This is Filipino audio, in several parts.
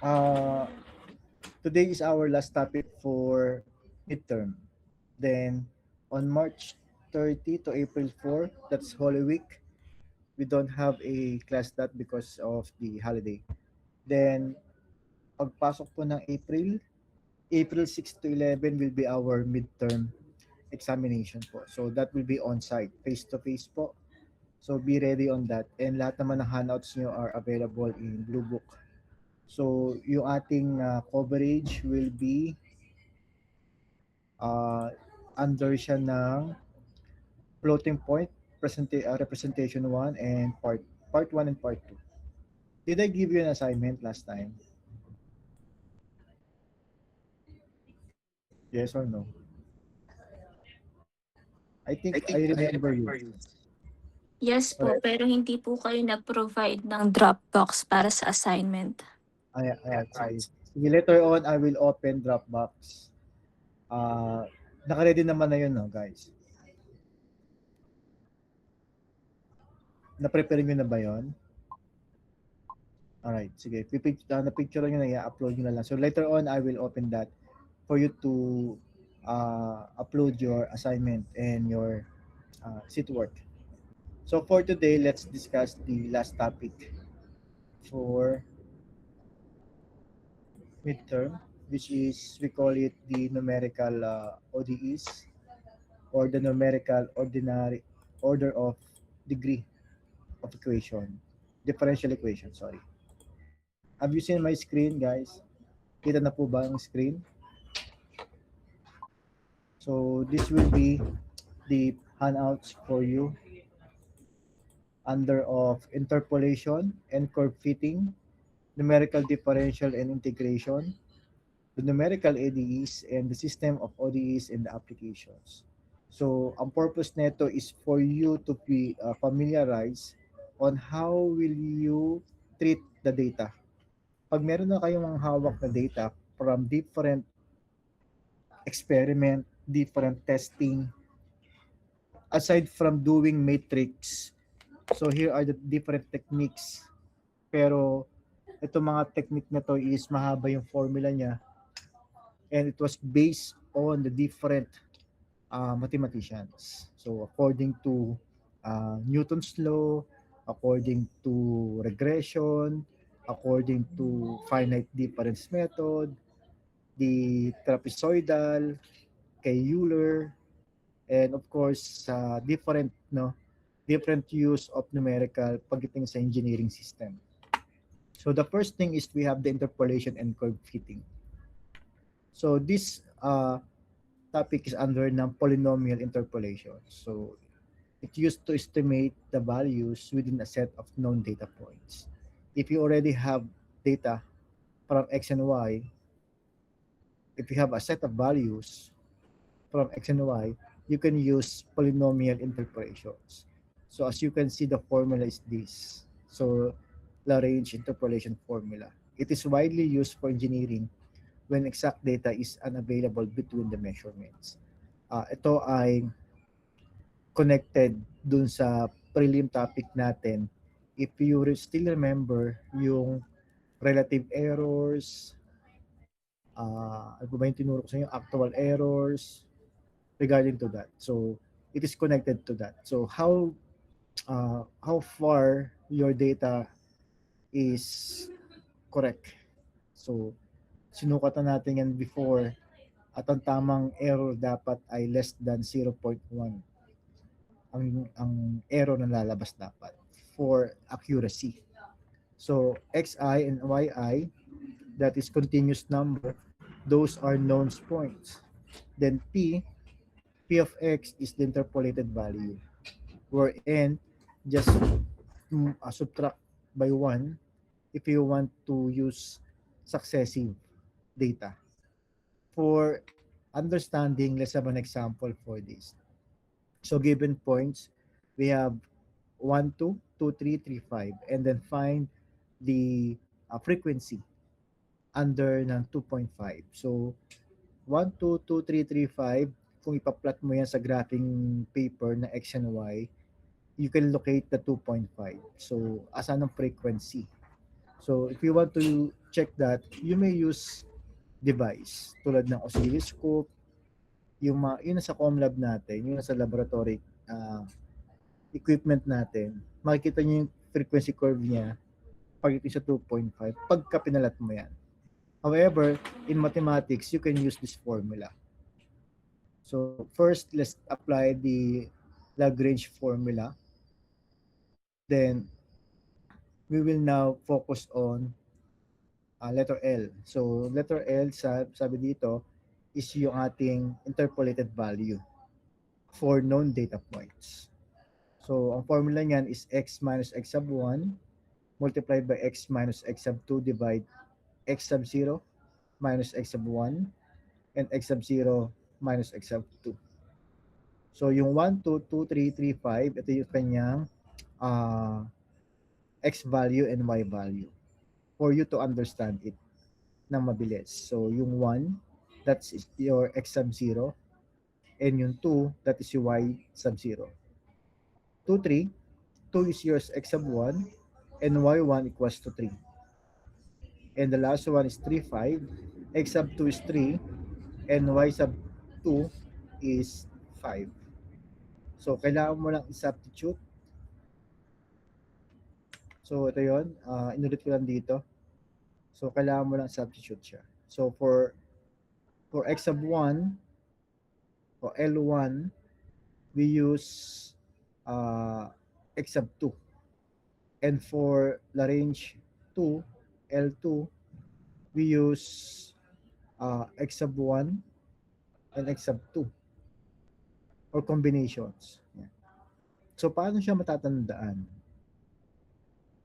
Uh, Today is our last topic for midterm. Then on March 30 to April 4, that's Holy Week. We don't have a class that because of the holiday. Then pagpasok po ng April 6 to 11 will be our midterm examination po. So that will be on-site, face-to-face po. So be ready on that. And lahat naman ng handouts nyo are available in Blue Book. So yung ating coverage will be uh, under siya ng floating point, representation 1 and part 1 and part 2. Did I give you an assignment last time? Yes or no? I think I remember you. Yes po, Alright. pero hindi po kayo nag-provide ng Dropbox para sa assignment. Alright, sige. Sige, later on, I will open Dropbox. Naka-ready naman na yun, no, guys? Na-prepare nyo na ba yun? Alright, sige. Na-picture nyo na, i-upload nyo na lang. So later on, I will open that for you to upload your assignment and your sit work. So for today, let's discuss the last topic for midterm, which is, we call it the numerical ODEs, or the numerical ordinary order of degree of equation, differential equation, sorry. Have you seen my screen, guys? Kita na po ba ang screen? So this will be the handouts for you under of interpolation and curve fitting, numerical differential and integration, the numerical ADEs, and the system of ODEs and the applications. So, ang purpose nito is for you to be familiarized on how will you treat the data. Pag meron na kayong mga hawak na data from different experiment, different testing, aside from doing matrix, so here are the different techniques. Pero ito mga technique na to is mahaba yung formula niya, and it was based on the different mathematicians. So according to Newton's law, according to regression, according to finite difference method, the trapezoidal, kay Euler, and of course different use of numerical pagdating sa engineering system. So the first thing is we have the interpolation and curve fitting. So this topic is under ng polynomial interpolation. So it used to estimate the values within a set of known data points. If you already have data from x and y, if you have a set of values from x and y, you can use polynomial interpolations. So as you can see, the formula is this. So Lagrange interpolation formula. It is widely used for engineering when exact data is unavailable between the measurements. Ito ay connected dun sa prelim topic natin. If you still remember yung relative errors, ano ba yung tinuro ko sa inyo, actual errors regarding to that. So it is connected to that. So how far your data is correct. So sinukatan natin yan before, at ang tamang error dapat ay less than 0.1 ang error na lalabas dapat for accuracy. So xi and yi, that is continuous number, those are known points. Then p of x is the interpolated value, where n just subtract by 1 if you want to use successive data. For understanding, let's have an example for this. So given points, we have 1, 2, 2, 3, 3, 5, and then find the frequency under ng 2.5. So 1, 2, 2, 3, 3, 5, kung ipa-plot mo yan sa graphing paper na x and y, you can locate the 2.5. So asan ang frequency? So if you want to check that, you may use device tulad ng oscilloscope, yung yun sa ComLab natin, yun sa laboratory equipment natin. Makikita niyo yung frequency curve niya pagdating sa 2.5 pagka pinalat mo yan. However, in mathematics, you can use this formula. So first, let's apply the Lagrange formula. Then we will now focus on letter L. So letter L, sabi dito, is yung ating interpolated value for known data points. So ang formula niyan is x minus x sub 1 multiplied by x minus x sub 2 divide x sub 0 minus x sub 1 and x sub 0 minus x sub 2. So yung 1, 2, 2, 3, 3, 5, ito yung kanyang x value and y value for you to understand it ng mabilis. So yung 1, that's your x sub 0, and yung 2, that is your y sub 0. 2, 3, 2 is your x sub 1, and y1 equals to 3. And the last one is 3, 5, x sub 2 is 3, and y sub 2 is 5. So kailangan mo lang i-substitute. So ito yun, inulit ko lang dito. So kailangan mo lang substitute siya. So for x sub 1 or L1, we use x sub 2. And for Lagrange 2, L2, we use x sub 1 and x sub 2 or combinations. Yeah. So paano siya matatandaan?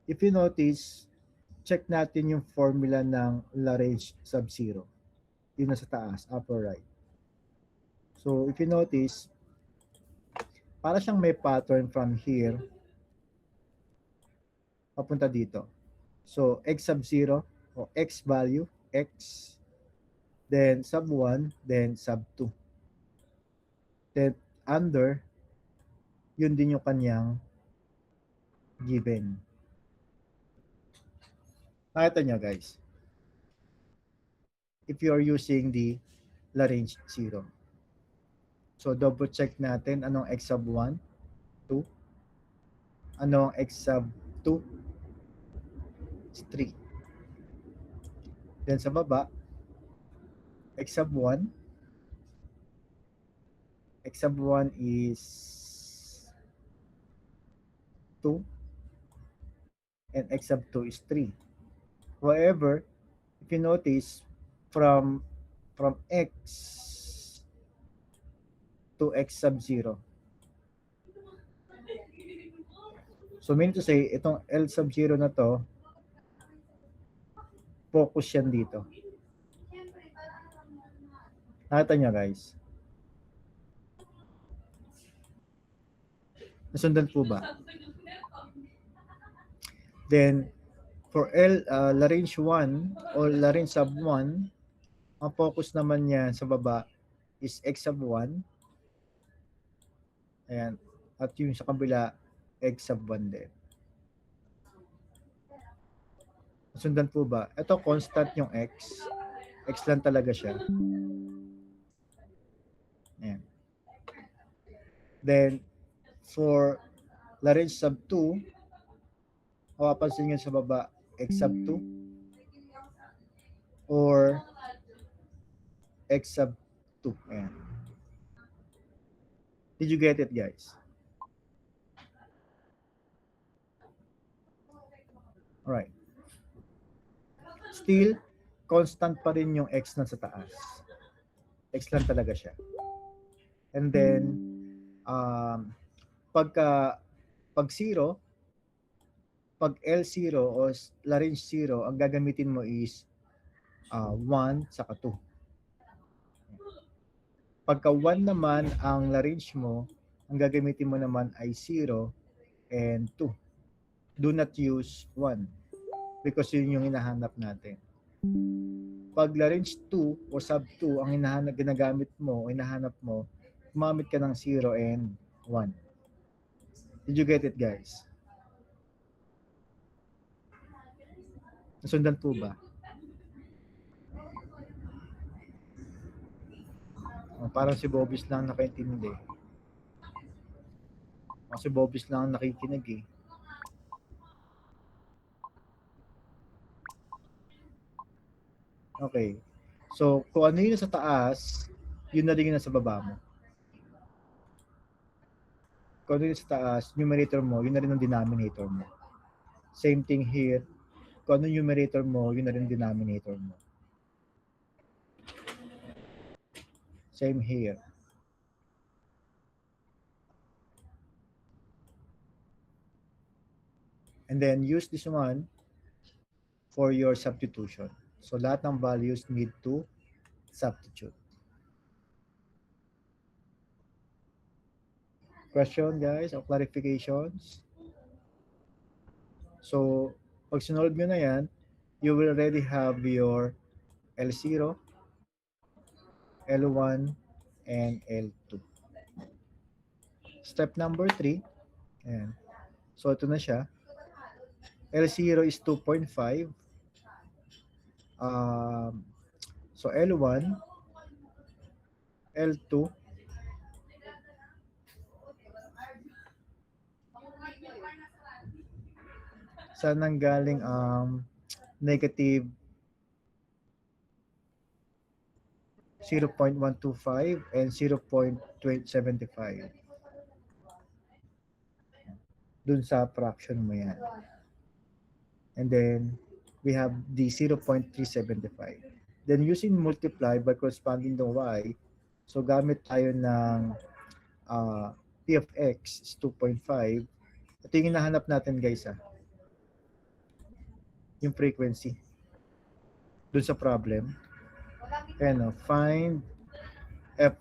If you notice, check natin yung formula ng Lagrange sub 0. Yun na sa taas, upper right. So if you notice, para siyang may pattern from here papunta dito. So x sub 0 o x value, x, then sub 1, then sub 2. Then under, yun din yung kanyang given. Nakita nyo guys, if you are using the Lagrange 0. So double check natin anong x sub 1, 2, anong x sub 2, 3. Then sa baba, x sub 1, x sub 1 is 2, and x sub 2 is 3. However, if you notice, from x to x sub 0. So meaning to say, itong L sub 0 na to, focus yan dito. Nakita nyo guys? Nasundan po ba? Then, for Lagrange 1 or Lagrange sub 1, ang focus naman niya sa baba is x sub 1. Ayan. At yung sa kabila, x sub 1 din. Nasundan po ba? Ito constant yung x. X lang talaga siya. Ayan. Then, for Lagrange sub 2, mapapansin nyo sa baba, x sub 2 or x sub 2. Ayan. Did you get it, guys? Alright. Still, constant pa rin yung x na sa taas. X lang talaga siya. And then, pag 0, pag L0 o Lagrange 0, ang gagamitin mo is 1 saka 2. Pagka 1 naman ang Lagrange mo, ang gagamitin mo naman ay 0 and 2. Do not use 1 because yun yung hinahanap natin. Pag Lagrange 2 o sub 2 ang ginagamit mo o hinahanap mo, gumamit ka ng 0 and 1. Did you get it, guys? Nasundan po ba? Parang si Bobis lang nakaintindi. Si Bobis lang nakikinig eh. Okay. So, kung ano yun sa taas, yun na rin yun sa baba mo. Kung ano yun sa taas, numerator mo, yun na rin ang denominator mo. Same thing here. Kung ano numerator mo, yun na rin denominator mo. Same here. And then use this one for your substitution. So lahat ng values need to substitute. Question guys or clarifications? So pag sinolve nyo na yan, you will already have your L0, L1, and L2. Step number 3. Ayan. So ito na siya. L0 is 2.5. So L1, L2, saan nanggaling ang negative 0.125 and 0.75. Dun sa fraction mo yan. And then, we have the 0.375. Then, using multiply by corresponding to y, so gamit tayo ng p of x is 2.5. Ito yung hinahanap natin guys yung frequency. Dun sa problem. Ayan find f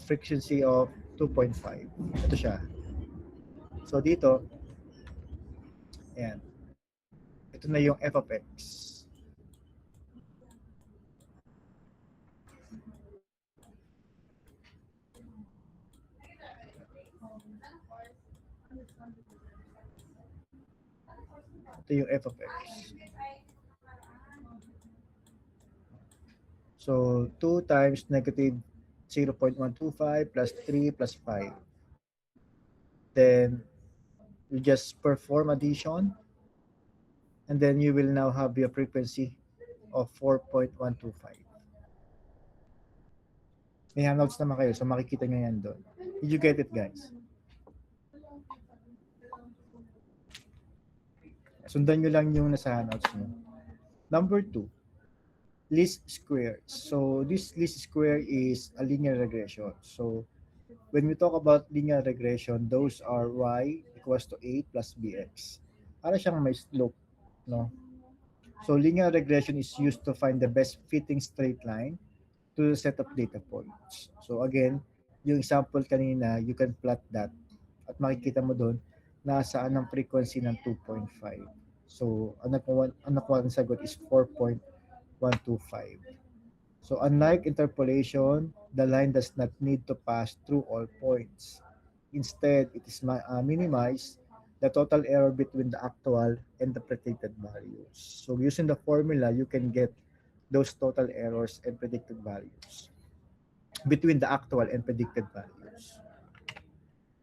frequency of 2.5. Ito siya. So dito, ayan. Ito na yung f of x. Ito yung f of x. So 2 times negative 0.125 plus 3 plus 5. Then you just perform addition. And then you will now have your frequency of 4.125. May handouts naman kayo, so makikita nyo yan doon. Did you get it, guys? Sundan nyo lang yung nasa handouts nyo. Number 2, least squares. So this least square is a linear regression. So when we talk about linear regression, those are y equals to a plus bx. Para siyang may slope, no? So linear regression is used to find the best fitting straight line to the set of data points. So again, yung example kanina, you can plot that at makikita mo doon nasaan ang frequency ng 2.5. So ang nakuha ng sagot is 4.125. So unlike interpolation, the line does not need to pass through all points. Instead, it is minimized the total error between the actual and the predicted values. So using the formula, you can get those total errors and predicted values between the actual and predicted values.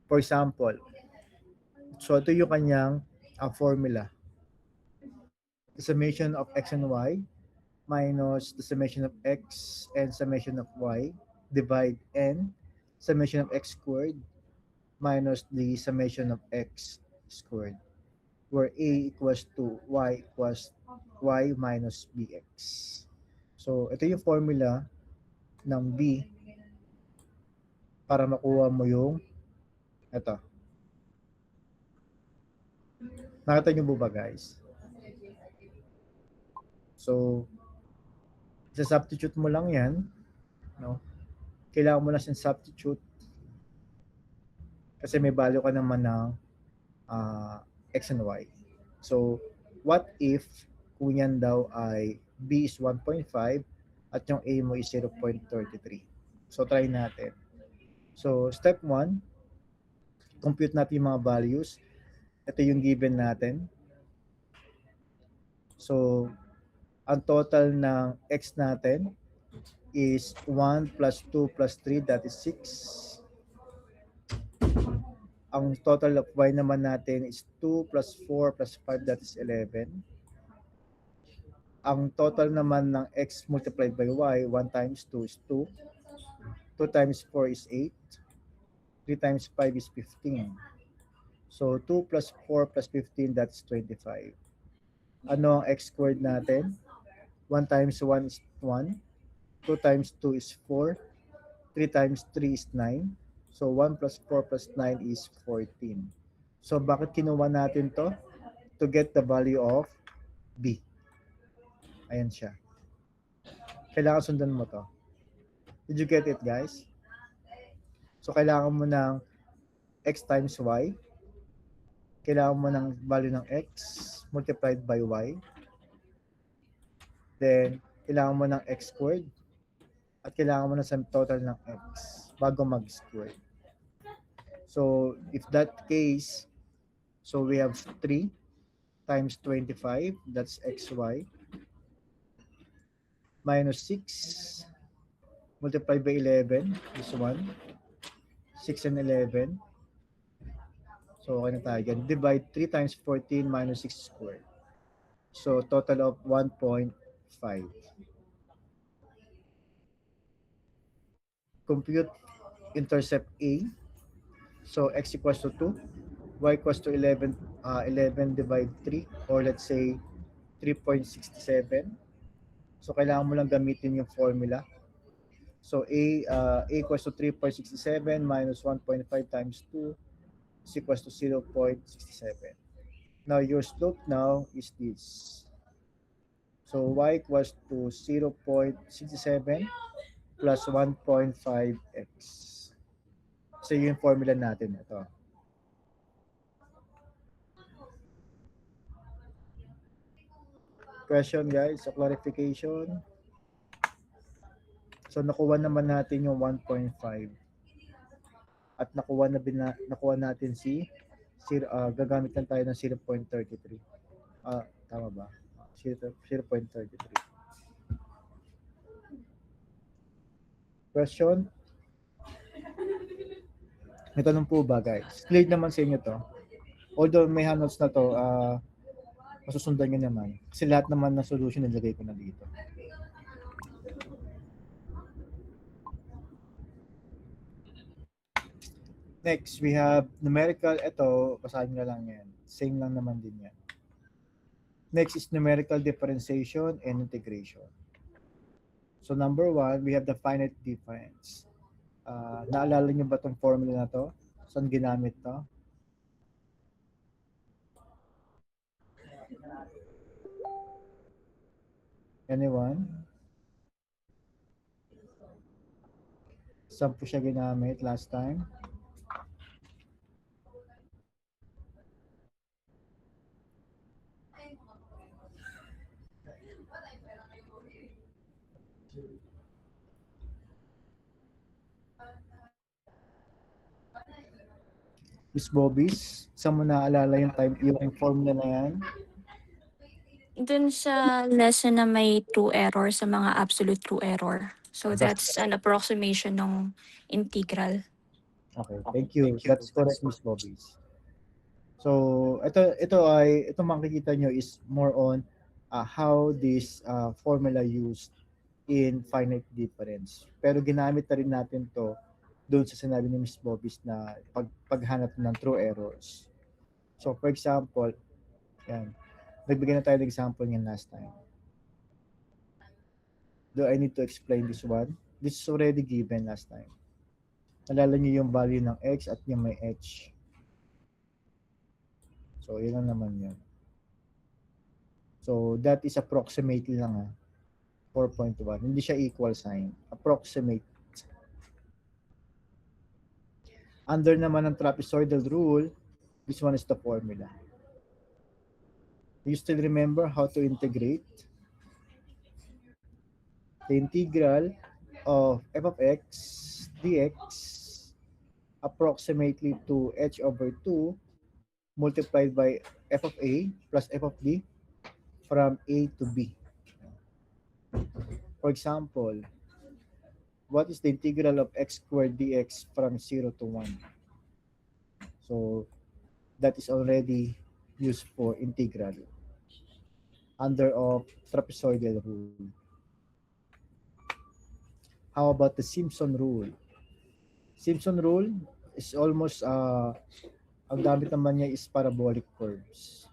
For example, so ito yung kanyang formula. The summation of x and y minus the summation of x and summation of y divide n summation of x squared minus the summation of x squared, where a equals to y equals y minus bx. So, ito yung formula ng b para makuha mo yung ito. Nakita nyo ba guys? So, isa-substitute mo lang yan. No? Kailangan mo na siyang substitute kasi may value ka naman ng x and y. So, what if kung yan daw ay b is 1.5 at yung a mo is 0.33. So, try natin. So, step 1, compute natin yung mga values. Ito yung given natin. So, ang total ng x natin is 1 plus 2 plus 3, that is 6. Ang total of y naman natin is 2 plus 4 plus 5, that is 11. Ang total naman ng x multiplied by y, 1 times 2 is 2. 2 times 4 is 8. 3 times 5 is 15. So 2 plus 4 plus 15, that's 25. Ano ang x squared natin? 1 times 1 is 1. 2 times 2 is 4. 3 times 3 is 9. So 1 plus 4 plus 9 is 14. So bakit kinuha natin to? To get the value of b. Ayan siya. Kailangan sundan mo to. Did you get it, guys? So kailangan mo ng x times y. Kailangan mo ng value ng x multiplied by y. Then, kailangan mo ng x squared. At kailangan mo ng sum total ng x bago mag-square. So, if that case, so we have 3 times 25, that's xy, minus 6 multiplied by 11, this one, 6 and 11. So, okay na tayo dyan. Divide 3 times 14 minus 6 squared. So, total of 1.5. Compute intercept A. So, x equals to 2. Y equals to 11 divide 3, or let's say 3.67. So, kailangan mo lang gamitin yung formula. So, A equals to 3.67 minus 1.5 times 2 is equals to 0.67. Now, your slope now is this. So, y equals to 0.67 plus 1.5x. So, yung formula natin. Ito. Question, guys, so clarification. So, nakuha naman natin yung 1.5. At nakuha natin gagamit lang tayo ng 0.33. Tama ba? 0.33. Question? May tanong po ba, guys? Clear naman sa inyo to. Although may handouts na to, masusundan nyo naman. Kasi lahat naman ng solution nilagay ko na dito. Next, we have numerical. Ito, basahin nyo lang yan. Same lang naman din yan. Next is numerical differentiation and integration. So number 1, we have the finite difference. Naalala nyo ba itong formula na to? Saan ginamit to? Anyone? Saan po siya ginamit last time? Miss Bobbies, saan mo naalala yung formula na yan? Dun sa lesson na may true error sa mga absolute true error. So that's an approximation ng integral. Okay, thank you. That's correct, Miss Bobbies. So, ito makikita nyo is more on how this formula used in finite difference. Pero ginamit na rin natin to doon sa sinabi ni Miss Bobbies na paghanap ng true errors. So, for example, yan. Nagbigay na tayo ng example niyan last time. Do I need to explain this one? This is already given last time. Nalala niyo yung value ng x at yung may h. So, yun lang naman yun. So, that is approximately lang 4.1. Hindi siya equal sign. Approximate. Under naman ng trapezoidal rule, this one is the formula. Do you still remember how to integrate? The integral of f of x dx approximately to h over 2 multiplied by f of a plus f of b from a to b. For example, what is the integral of x squared dx from 0 to 1? So that is already used for integral under of trapezoidal rule. How about the Simpson rule? Simpson rule is almost ang gamit naman niya is parabolic curves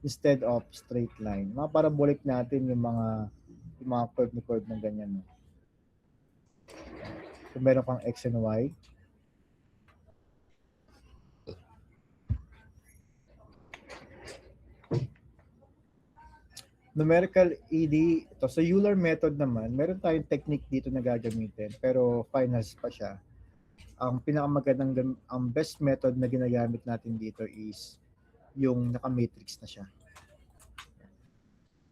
instead of straight line. Mga parabolic natin yung mga curve na curve ng ganyan. No? So meron kang x and y. Numerical ED, ito sa Euler method naman, meron tayong technique dito na gagamitin pero finals pa siya. Ang pinakamagandang, ang best method na ginagamit natin dito is yung naka-matrix na siya.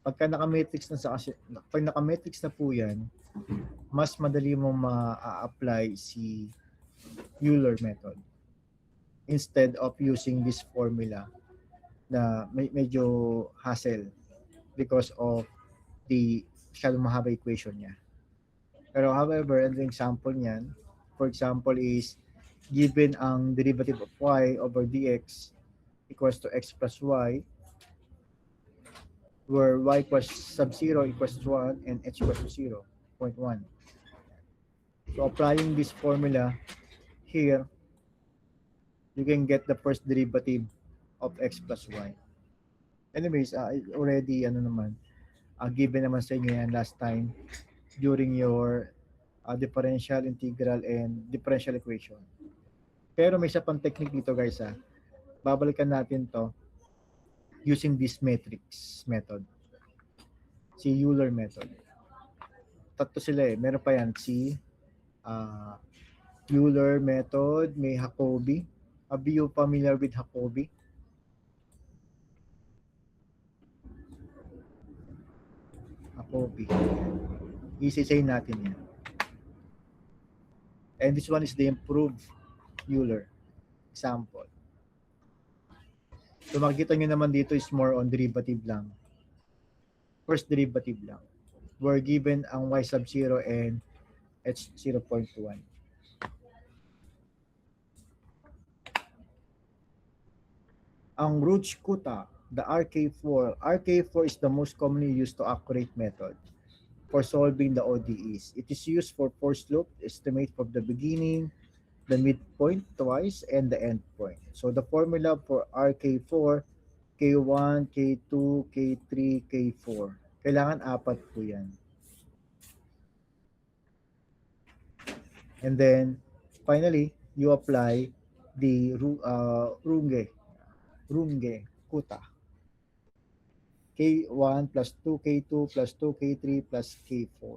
Pag naka-matrix na po yan, mas madali mo ma-apply si Euler method instead of using this formula na medyo hassle because of the masyadong mahaba equation niya. Pero however, ang example niyan, for example is given ang derivative of y over dx equals to x plus y, where y equals sub 0 equals to 1 and h equals to 0.1. So applying this formula here, you can get the first derivative of x plus y. Anyways, already given naman sa inyo yan last time during your differential, integral, and differential equation. Pero may isa pang technique dito guys. Babalikan natin to using this matrix method. Si Euler method. Tatlo sila eh. Meron pa yan si Euler method, may Jacobi. Are you familiar with Jacobi? Jacobi. Easy natin yan. And this one is the improved Euler example. So makikita nyo naman dito is more on derivative lang. First derivative lang. We're given ang y sub 0 and h 0.1. Ang Rooch-Kuta, the RK4. RK4 is the most commonly used to accurate method for solving the ODEs. It is used for forced loop, estimate from the beginning, the midpoint twice, and the end point. So the formula for RK4, K1, K2, K3, K4. Kailangan 4 po yan. And then, finally, you apply the Runge-Kuta. K1 plus 2, K2 plus 2, K3 plus K4.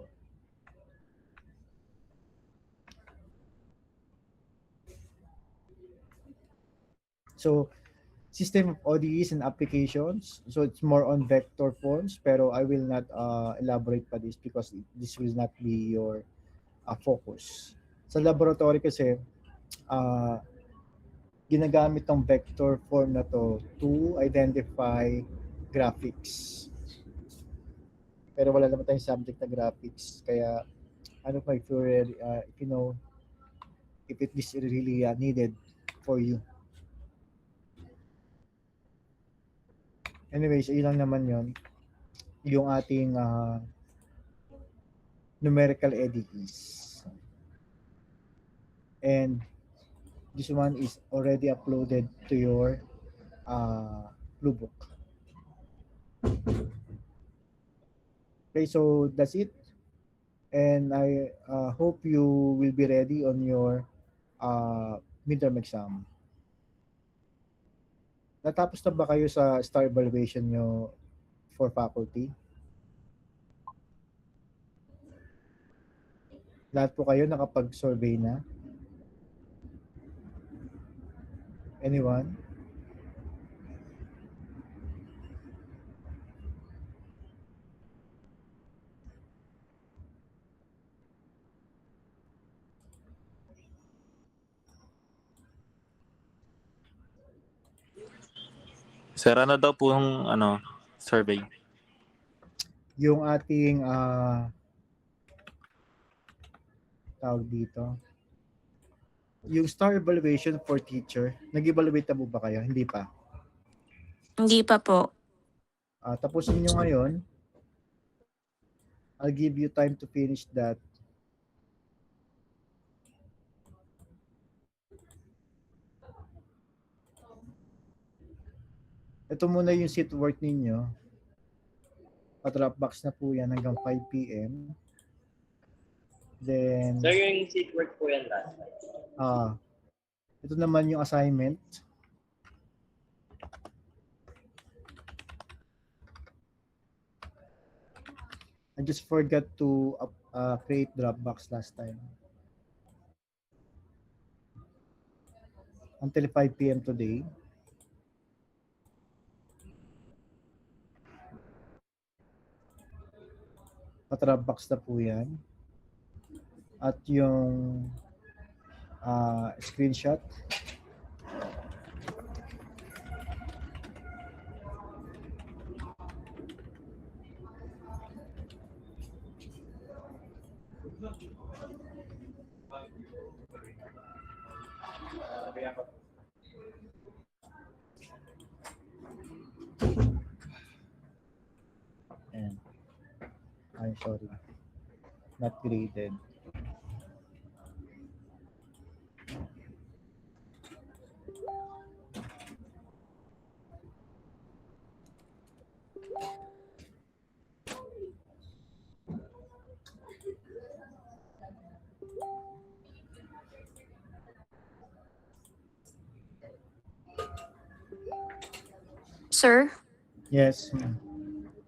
So, system of ODEs and applications. So, it's more on vector forms, pero I will not elaborate pa this because this will not be your focus. Sa laboratory kasi, ginagamit ng vector form na to to identify graphics. Pero wala naman tayong subject na graphics. Kaya, if you know, if it is really needed for you. Anyways, yun lang naman yun. Yung ating numerical EDEs. And this one is already uploaded to your Blue Book. Okay, so that's it. And I hope you will be ready on your midterm exam. Natapos na ba kayo sa STAR evaluation nyo for faculty? Lahat po kayo nakapag-survey na? Anyone? Sir, ano daw po yung survey? Yung ating tawag dito. Yung star evaluation for teacher, nag-evaluate na po ba kayo? Hindi pa. Hindi pa po. Tapusin nyo ngayon. I'll give you time to finish that. Ito muna yung seat work ninyo. Pa-Dropbox na po yan hanggang 5 p.m. Then, Sir, yung seat work po yan last time. ito naman yung assignment. I just forgot to create Dropbox last time. Until 5 p.m. today. Pa-Dropbox na po yan. At yung screenshot. And I'm sorry, not graded. Sir, Yes.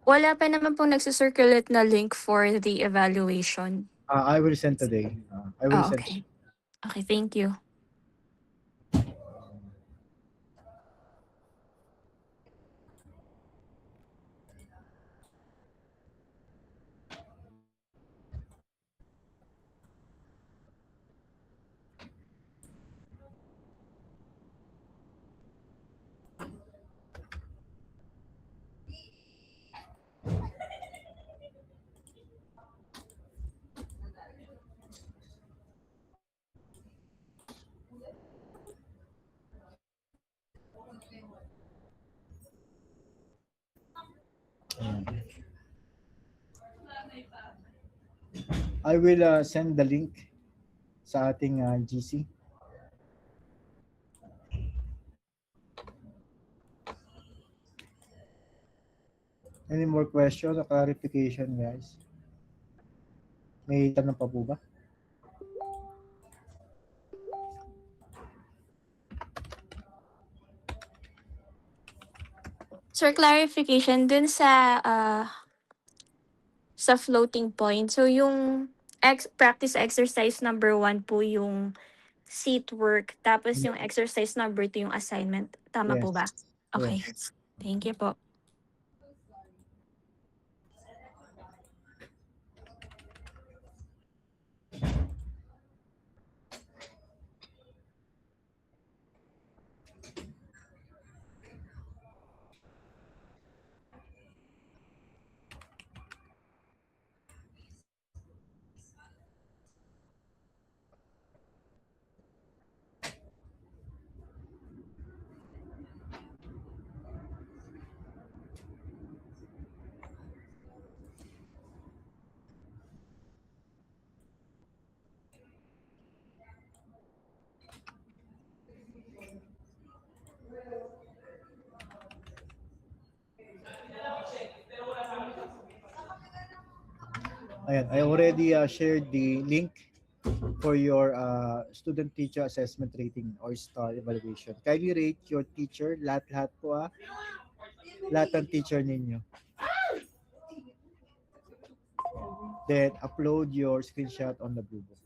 wala pa naman pong nagsisirculate na link for the evaluation. I will send today. I will send. Okay. Okay, thank you. I will send the link sa ating GC. Any more question or clarification, guys? May tanong pa po ba? Sir, clarification dun sa floating point. So yung practice exercise number 1 po yung seat work, tapos yung exercise number 2 yung assignment. Tama po Yes. ba? Okay. Thank you po. Ayan, I already shared the link for your student teacher assessment rating or star evaluation. Kindly rate your teacher, lahat po lahat ng teacher ninyo. Then upload your screenshot on the Blue Book.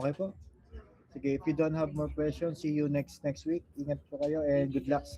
Okay po? Sige, if you don't have more questions, see you next week. Ingat po kayo and good luck sa